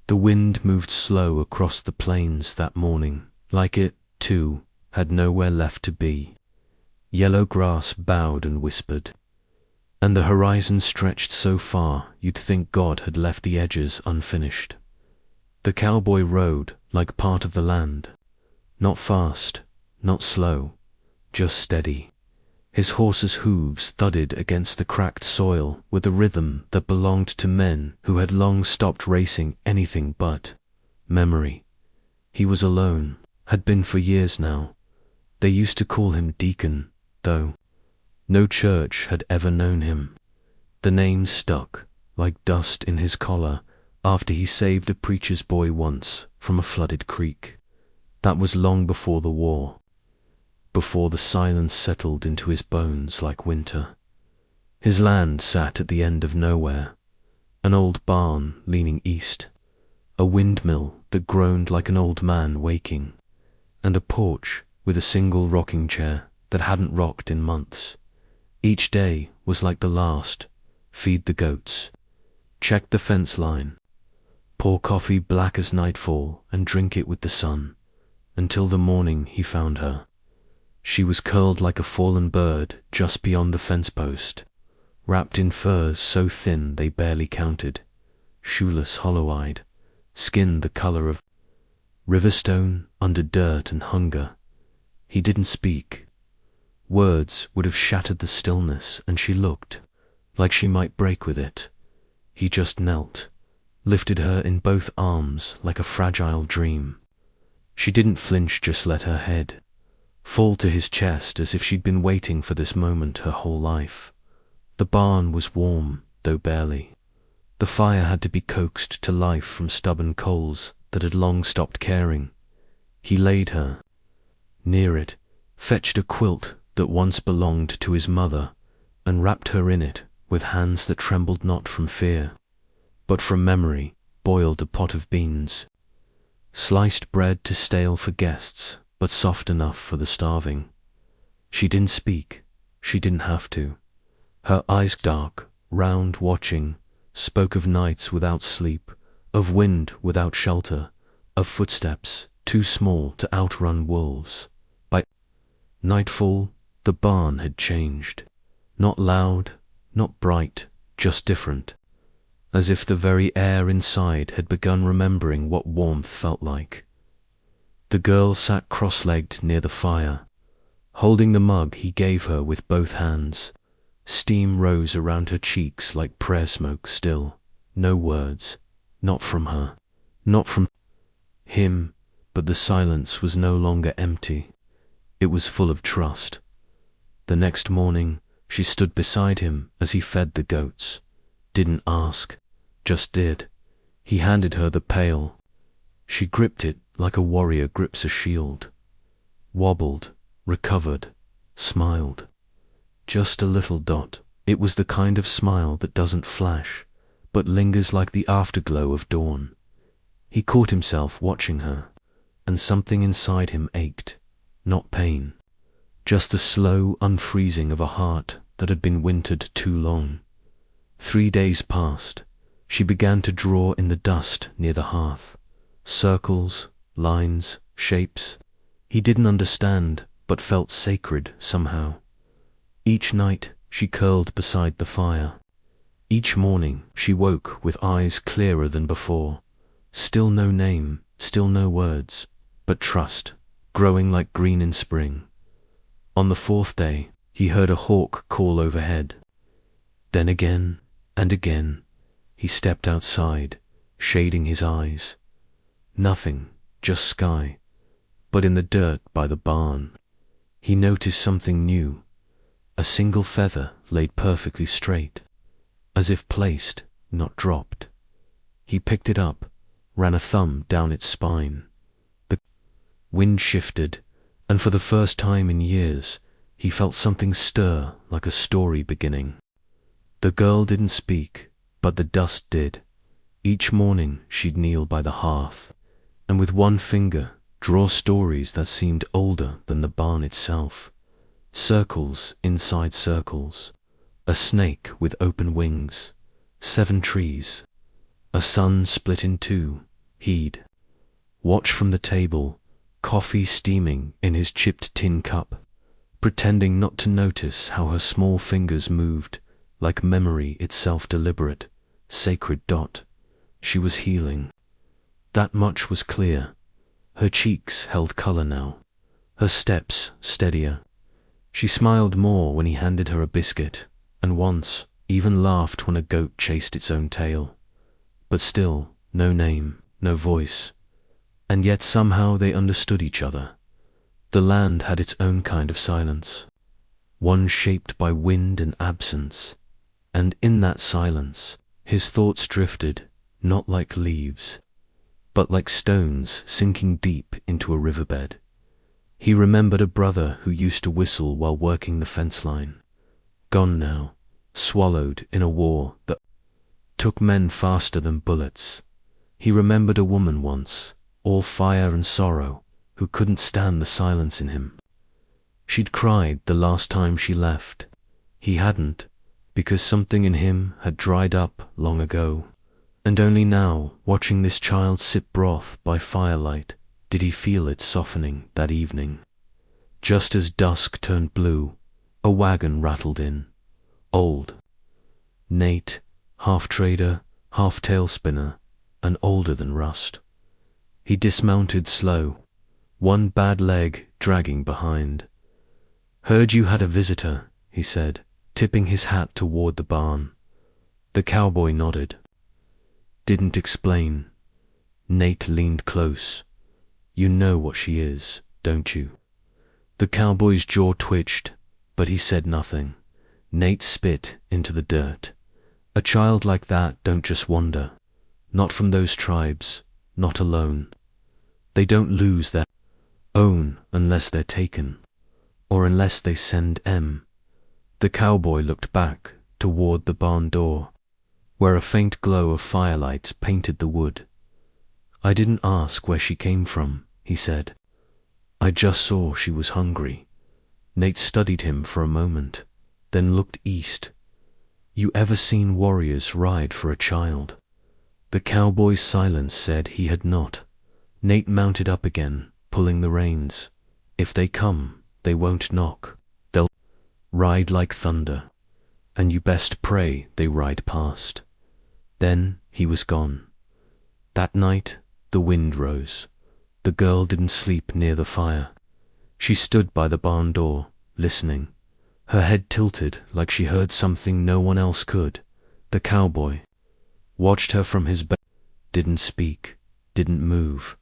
The wind moved slow across the plains that morning, like it, too, had nowhere left to be. Yellow grass bowed and whispered, and the horizon stretched so far you'd think God had left the edges unfinished. The cowboy rode like part of the land, not fast, not slow, just steady. His horse's hooves thudded against the cracked soil with a rhythm that belonged to men who had long stopped racing anything but memory. He was alone, had been for years now. They used to call him Deacon, though. No church had ever known him. The name stuck like dust in his collar after he saved a preacher's boy once from a flooded creek. That was long before the war, before the silence settled into his bones like winter. His land sat at the end of nowhere, an old barn leaning east, a windmill that groaned like an old man waking, and a porch with a single rocking chair that hadn't rocked in months. Each day was like the last. Feed the goats, check the fence line, pour coffee black as nightfall and drink it with the sun, until the morning he found her. She was curled like a fallen bird just beyond the fence post, wrapped in furs so thin they barely counted, shoeless, hollow-eyed, skin the color of riverstone under dirt and hunger. He didn't speak. Words would have shattered the stillness, and she looked like she might break with it. He just knelt, lifted her in both arms like a fragile dream. She didn't flinch, just let her head fall to his chest as if she'd been waiting for this moment her whole life. The barn was warm, though barely. The fire had to be coaxed to life from stubborn coals that had long stopped caring. He laid her near it, fetched a quilt that once belonged to his mother, and wrapped her in it with hands that trembled not from fear, but from memory, boiled a pot of beans, sliced bread to stale for guests, but soft enough for the starving. She didn't speak, she didn't have to. Her eyes dark, round, watching, spoke of nights without sleep, of wind without shelter, of footsteps too small to outrun wolves. By nightfall, the barn had changed. Not loud, not bright, just different. As if the very air inside had begun remembering what warmth felt like. The girl sat cross-legged near the fire, holding the mug he gave her with both hands. Steam rose around her cheeks like prayer smoke still. No words, not from her, not from him, but the silence was no longer empty. It was full of trust. The next morning, she stood beside him as he fed the goats. Didn't ask, just did. He handed her the pail. She gripped it like a warrior grips a shield. Wobbled, recovered, smiled. Just a little dot. It was the kind of smile that doesn't flash, but lingers like the afterglow of dawn. He caught himself watching her, and something inside him ached. Not pain, just the slow unfreezing of a heart that had been wintered too long. 3 days passed. She began to draw in the dust near the hearth. Circles, lines, shapes. He didn't understand, but felt sacred somehow. Each night she curled beside the fire. Each morning she woke with eyes clearer than before. Still no name, still no words, but trust, growing like green in spring. On the 4th day, he heard a hawk call overhead. Then again and again, he stepped outside, shading his eyes. Nothing, just sky. But in the dirt by the barn, he noticed something new. A single feather laid perfectly straight, as if placed, not dropped. He picked it up, ran a thumb down its spine. The wind shifted, and for the first time in years, he felt something stir like a story beginning. The girl didn't speak, but the dust did. Each morning she'd kneel by the hearth, and with one finger draw stories that seemed older than the barn itself. Circles inside circles, a snake with open wings, 7 trees, a sun split in 2, He'd watch from the table, coffee steaming in his chipped tin cup, pretending not to notice how her small fingers moved, like memory itself deliberate, sacred dot. She was healing. That much was clear. Her cheeks held color now, her steps steadier. She smiled more when he handed her a biscuit, and once even laughed when a goat chased its own tail. But still, no name, no voice. And yet somehow they understood each other. The land had its own kind of silence, one shaped by wind and absence, and in that silence his thoughts drifted, not like leaves, but like stones sinking deep into a riverbed. He remembered a brother who used to whistle while working the fence line, gone now, swallowed in a war that took men faster than bullets. He remembered a woman once, all fire and sorrow, who couldn't stand the silence in him. She'd cried the last time she left. He hadn't, because something in him had dried up long ago. And only now, watching this child sip broth by firelight, did he feel it softening that evening. Just as dusk turned blue, a wagon rattled in. Old Nate, half trader, half tail spinner, and older than rust. He dismounted slow, one bad leg dragging behind. "Heard you had a visitor," he said, tipping his hat toward the barn. The cowboy nodded. "Didn't explain." Nate leaned close. "You know what she is, don't you?" The cowboy's jaw twitched, but he said nothing. Nate spit into the dirt. A child like that don't just wander. Not from those tribes, not alone. They don't lose their own unless they're taken, or unless they send M. The cowboy looked back toward the barn door, where a faint glow of firelight painted the wood. "I didn't ask where she came from," he said. "I just saw she was hungry." Nate studied him for a moment, then looked east. "You ever seen warriors ride for a child?" The cowboy's silence said he had not. Nate mounted up again, pulling the reins. "If they come, they won't knock. They'll ride like thunder, and you best pray they ride past." Then he was gone. That night, the wind rose. The girl didn't sleep near the fire. She stood by the barn door, listening, her head tilted like she heard something no one else could. The cowboy watched her from his bed, didn't speak, didn't move,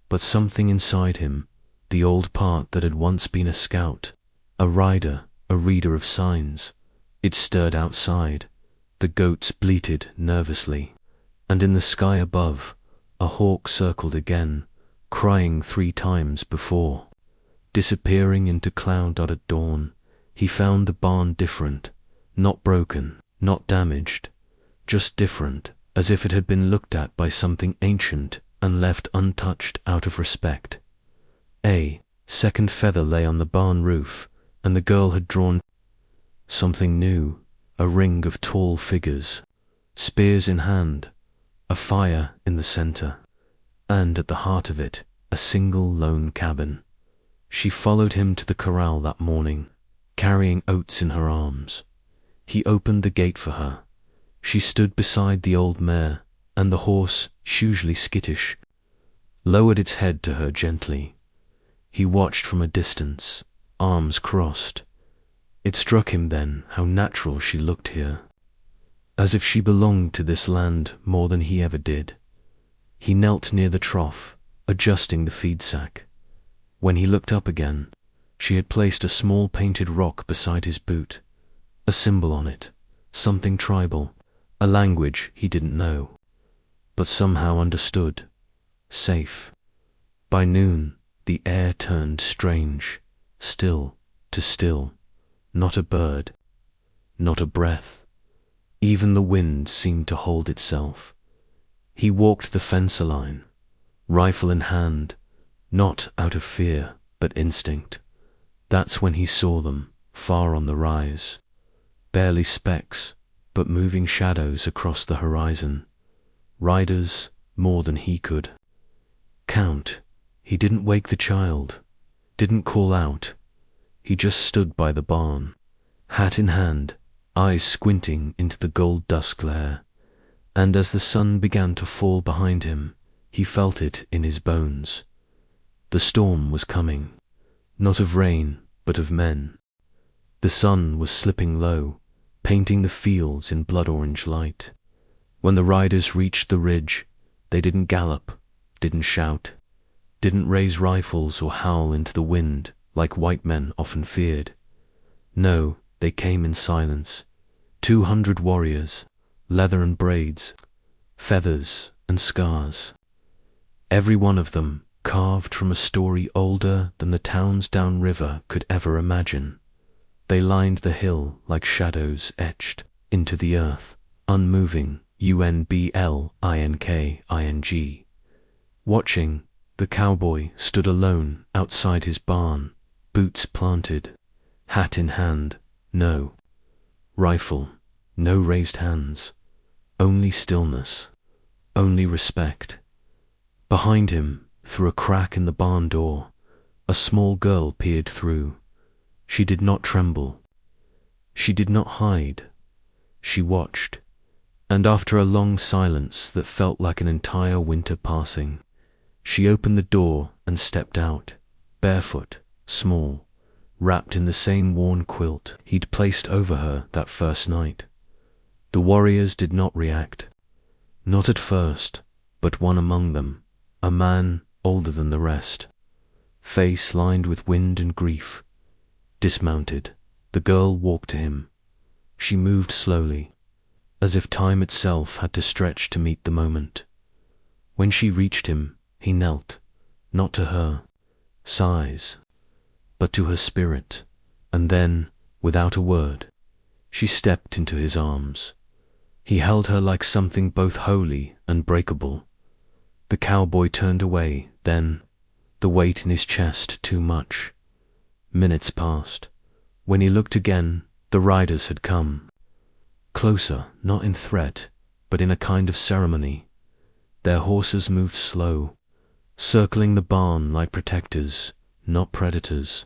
but something inside him, the old part that had once been a scout, a rider, a reader of signs, it stirred outside. The goats bleated nervously, and in the sky above, a hawk circled again, crying 3 times before. Disappearing into cloud-dotted dawn, he found the barn different, not broken, not damaged, just different, as if it had been looked at by something ancient and left untouched out of respect. A second feather lay on the barn roof, and the girl had drawn something new, a ring of tall figures, spears in hand, a fire in the center, and at the heart of it, a single lone cabin. She followed him to the corral that morning, carrying oats in her arms. He opened the gate for her. She stood beside the old mare, and the horse, usually skittish, lowered its head to her gently. He watched from a distance, arms crossed. It struck him then how natural she looked here, as if she belonged to this land more than he ever did. He knelt near the trough, adjusting the feed sack. When he looked up again, she had placed a small painted rock beside his boot, a symbol on it, something tribal, a language he didn't know, but somehow understood. Safe. By noon, the air turned strange, still to still. Not a bird, not a breath. Even the wind seemed to hold itself. He walked the fence line, rifle in hand, not out of fear, but instinct. That's when he saw them, far on the rise. Barely specks, but moving shadows across the horizon. Riders more than he could. count. He didn't wake the child, didn't call out. He just stood by the barn, hat in hand, eyes squinting into the gold dust glare. And as the sun began to fall behind him, he felt it in his bones. The storm was coming, not of rain, but of men. The sun was slipping low, painting the fields in blood-orange light. When the riders reached the ridge, they didn't gallop, didn't shout, didn't raise rifles or howl into the wind like white men often feared. No, they came in silence. 200 warriors, leather and braids, feathers and scars. Every one of them carved from a story older than the towns downriver could ever imagine. They lined the hill like shadows etched into the earth, unmoving, unblinking. Watching, the cowboy stood alone outside his barn, boots planted, hat in hand, no rifle, no raised hands, only stillness, only respect. Behind him, through a crack in the barn door, a small girl peered through. She did not tremble. She did not hide. She watched, and after a long silence that felt like an entire winter passing, she opened the door and stepped out, barefoot, small, wrapped in the same worn quilt he'd placed over her that first night. The warriors did not react. Not at first, but one among them, a man older than the rest, face lined with wind and grief, dismounted. The girl walked to him. She moved slowly, as if time itself had to stretch to meet the moment. When she reached him, he knelt, not to her sighs, but to her spirit, and then, without a word, she stepped into his arms. He held her like something both holy and breakable. The cowboy turned away, then, the weight in his chest too much. Minutes passed. When he looked again, the riders had come. Closer, not in threat, but in a kind of ceremony. Their horses moved slow, circling the barn like protectors, not predators.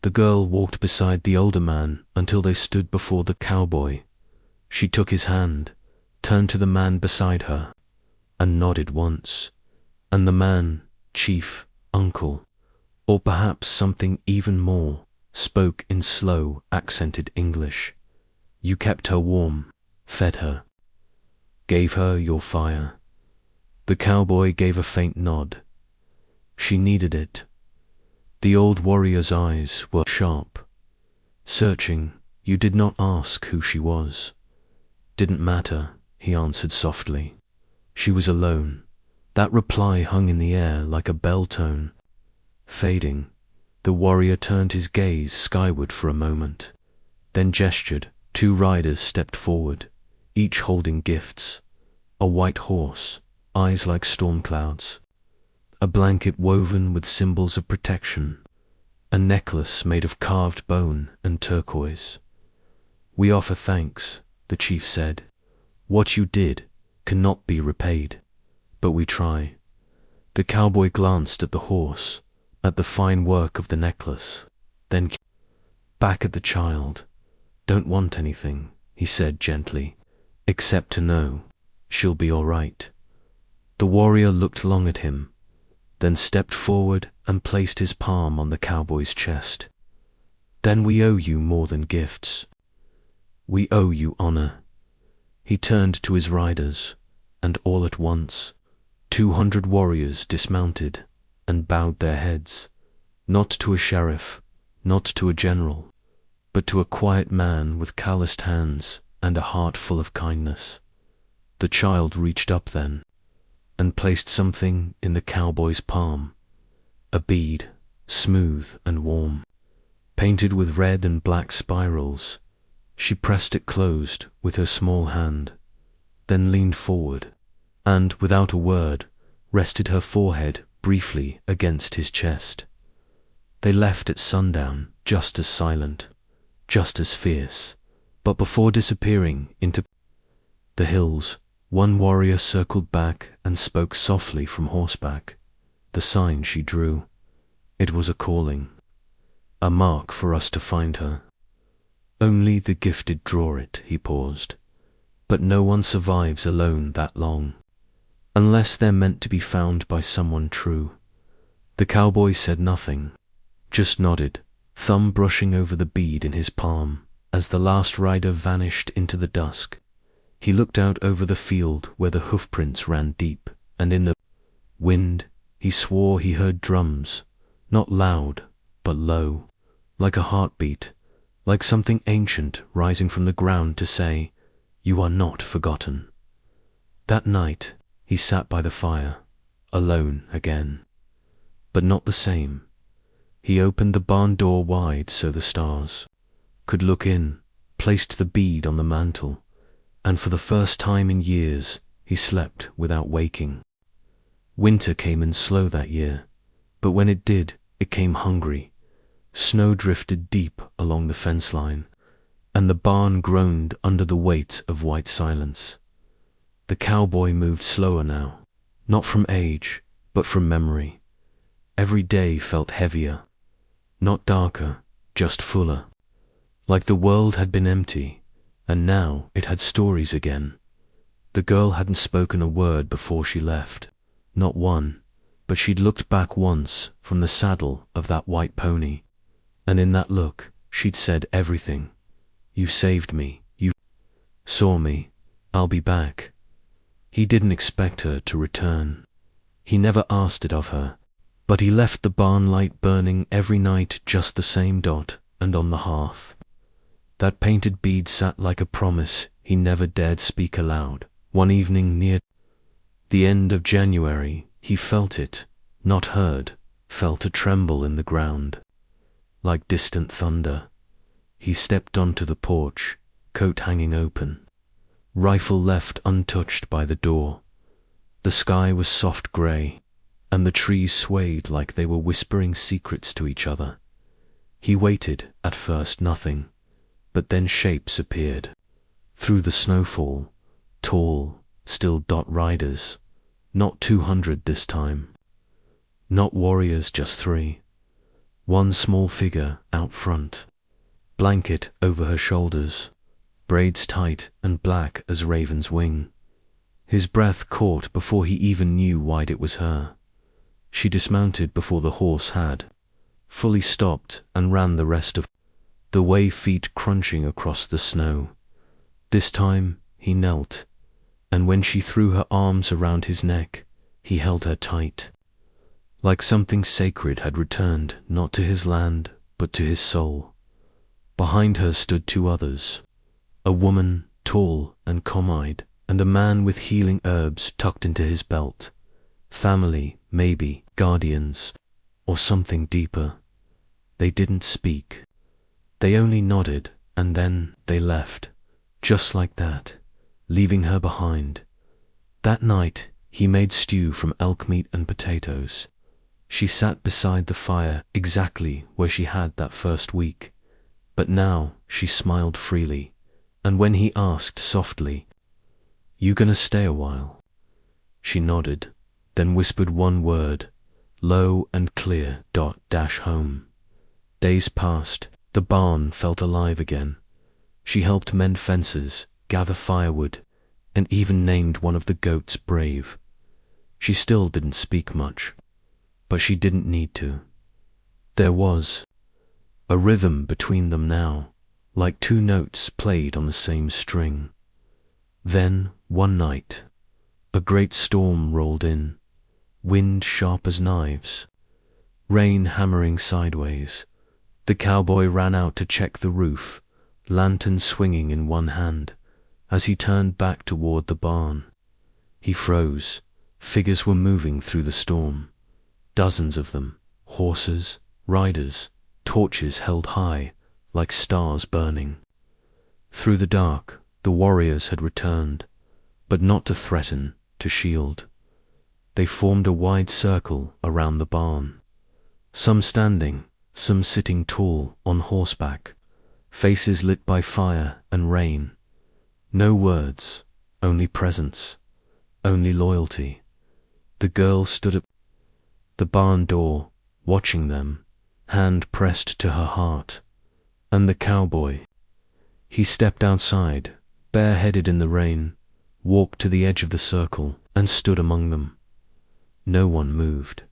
The girl walked beside the older man until they stood before the cowboy. She took his hand, turned to the man beside her, and nodded once. And the man, chief, uncle, or perhaps something even more, spoke in slow, accented English. You kept her warm, fed her, gave her your fire. The cowboy gave a faint nod. She needed it. The old warrior's eyes were sharp, searching. You did not ask who she was. Didn't matter, he answered softly. She was alone. That reply hung in the air like a bell tone. Fading, the warrior turned his gaze skyward for a moment, then gestured. 2 riders stepped forward, each holding gifts. A white horse, eyes like storm clouds, a blanket woven with symbols of protection, a necklace made of carved bone and turquoise. We offer thanks, the chief said. What you did cannot be repaid, but we try. The cowboy glanced at the horse, at the fine work of the necklace, then back at the child. Don't want anything, he said gently, except to know she'll be all right. The warrior looked long at him, then stepped forward and placed his palm on the cowboy's chest. Then we owe you more than gifts. We owe you honor. He turned to his riders, and all at once, 200 warriors dismounted and bowed their heads, not to a sheriff, not to a general, but to a quiet man with calloused hands and a heart full of kindness. The child reached up then, and placed something in the cowboy's palm, a bead, smooth and warm, painted with red and black spirals. She pressed it closed with her small hand, then leaned forward, and, without a word, rested her forehead briefly against his chest. They left at sundown, just as silent, just as fierce, but before disappearing into the hills, one warrior circled back and spoke softly from horseback. the sign she drew. It was a calling, a mark for us to find her. Only the gifted draw it, he paused. But no one survives alone that long, unless they're meant to be found by someone true. The cowboy said nothing, just nodded, thumb brushing over the bead in his palm. As the last rider vanished into the dusk, he looked out over the field where the hoofprints ran deep, and in the wind he swore he heard drums, not loud, but low, like a heartbeat, like something ancient rising from the ground to say, "You are not forgotten." That night he sat by the fire, alone again, but not the same. He opened the barn door wide so the stars could look in, placed the bead on the mantel, and for the first time in years he slept without waking. Winter came in slow that year, but when it did, it came hungry. Snow drifted deep along the fence line, and the barn groaned under the weight of white silence. The cowboy moved slower now, not from age, but from memory. Every day felt heavier, not darker, just fuller. Like the world had been empty, and now it had stories again. The girl hadn't spoken a word before she left, not one, but she'd looked back once from the saddle of that white pony, and in that look she'd said everything. "You saved me, you saw me, I'll be back." He didn't expect her to return. He never asked it of her, but he left the barn light burning every night just the same dot and on the hearth. That painted bead sat like a promise he never dared speak aloud. One evening near the end of January, he felt it, not heard, felt a tremble in the ground, like distant thunder. He stepped onto the porch, coat hanging open, rifle left untouched by the door. The sky was soft grey, and the trees swayed like they were whispering secrets to each other. He waited, at first nothing, but then shapes appeared. Through the snowfall, tall, still dot riders, not 200 this time. Not warriors, just 3. One small figure out front, blanket over her shoulders, braids tight and black as raven's wing. His breath caught before he even knew why it was her. She dismounted before the horse had fully stopped and ran the rest of the way, feet crunching across the snow. This time he knelt, and when she threw her arms around his neck, he held her tight. Like something sacred had returned not to his land, but to his soul. Behind her stood 2 others, a woman, tall and calm-eyed, and a man with healing herbs tucked into his belt. Family, maybe, guardians, or something deeper. They didn't speak. They only nodded, and then they left, just like that, leaving her behind. That night he made stew from elk meat and potatoes. She sat beside the fire exactly where she had that first week, but now she smiled freely, and when he asked softly, "You gonna stay a while?" she nodded, then whispered one word, low and clear, "home." Days passed. The barn felt alive again. She helped mend fences, gather firewood, and even named one of the goats Brave. She still didn't speak much, but she didn't need to. There was a rhythm between them now, like 2 notes played on the same string. Then, one night, a great storm rolled in, wind sharp as knives, rain hammering sideways. The cowboy ran out to check the roof, lantern swinging in one hand. As he turned back toward the barn, he froze. Figures were moving through the storm, dozens of them, horses, riders, torches held high, like stars burning. Through the dark, the warriors had returned, but not to threaten, to shield. They formed a wide circle around the barn, some standing, some sitting tall on horseback, faces lit by fire and rain. No words, only presence, only loyalty. The girl stood at the barn door, watching them, hand pressed to her heart. And the cowboy. He stepped outside, bareheaded in the rain, walked to the edge of the circle, and stood among them. No one moved.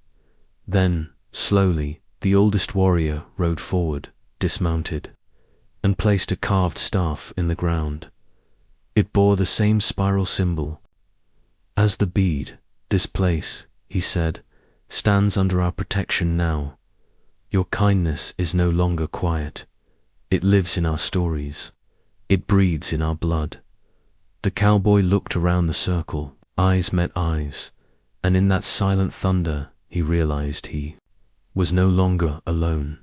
Then, slowly, the oldest warrior rode forward, dismounted, and placed a carved staff in the ground. It bore the same spiral symbol. As the bead, this place, he said, stands under our protection now. Your kindness is no longer quiet. It lives in our stories. It breathes in our blood. The cowboy looked around the circle, eyes met eyes, and in that silent thunder he realized he was no longer alone.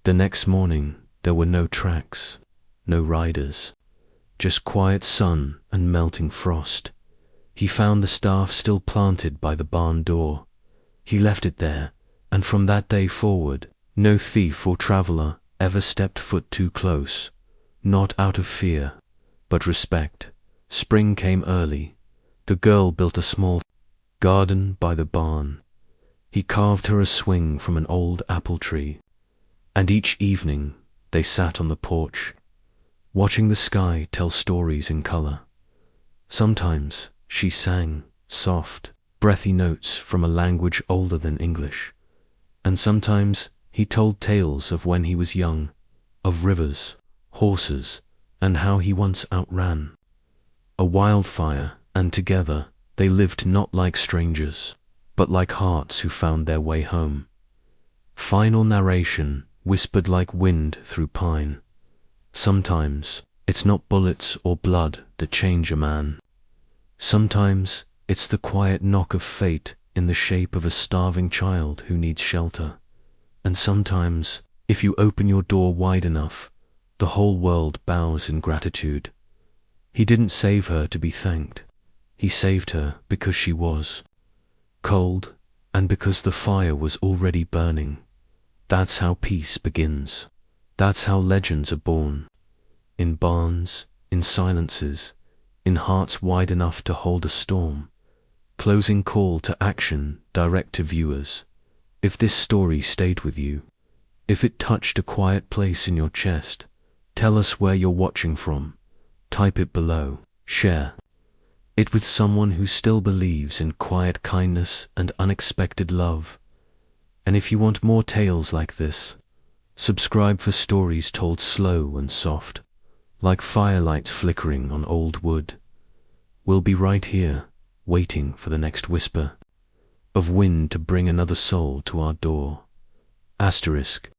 The next morning there were no tracks, no riders, just quiet sun and melting frost. He found the staff still planted by the barn door. He left it there, and from that day forward, no thief or traveler ever stepped foot too close, not out of fear, but respect. Spring came early. The girl built a small garden by the barn. He carved her a swing from an old apple tree, and each evening they sat on the porch, watching the sky tell stories in color. Sometimes she sang soft, breathy notes from a language older than English, and sometimes he told tales of when he was young, of rivers, horses, and how he once outran a wildfire, and together they lived not like strangers, but like hearts who found their way home. Final narration whispered like wind through pine. Sometimes it's not bullets or blood that change a man. Sometimes it's the quiet knock of fate in the shape of a starving child who needs shelter. And sometimes, if you open your door wide enough, the whole world bows in gratitude. He didn't save her to be thanked. He saved her because she was cold, and because the fire was already burning. That's how peace begins. That's how legends are born. In barns, in silences, in hearts wide enough to hold a storm. Closing call to action direct to viewers. If this story stayed with you, if it touched a quiet place in your chest, tell us where you're watching from. Type it below. Share it with someone who still believes in quiet kindness and unexpected love. And if you want more tales like this, subscribe for stories told slow and soft, like firelights flickering on old wood. We'll be right here, waiting for the next whisper of wind to bring another soul to our door. Asterisk.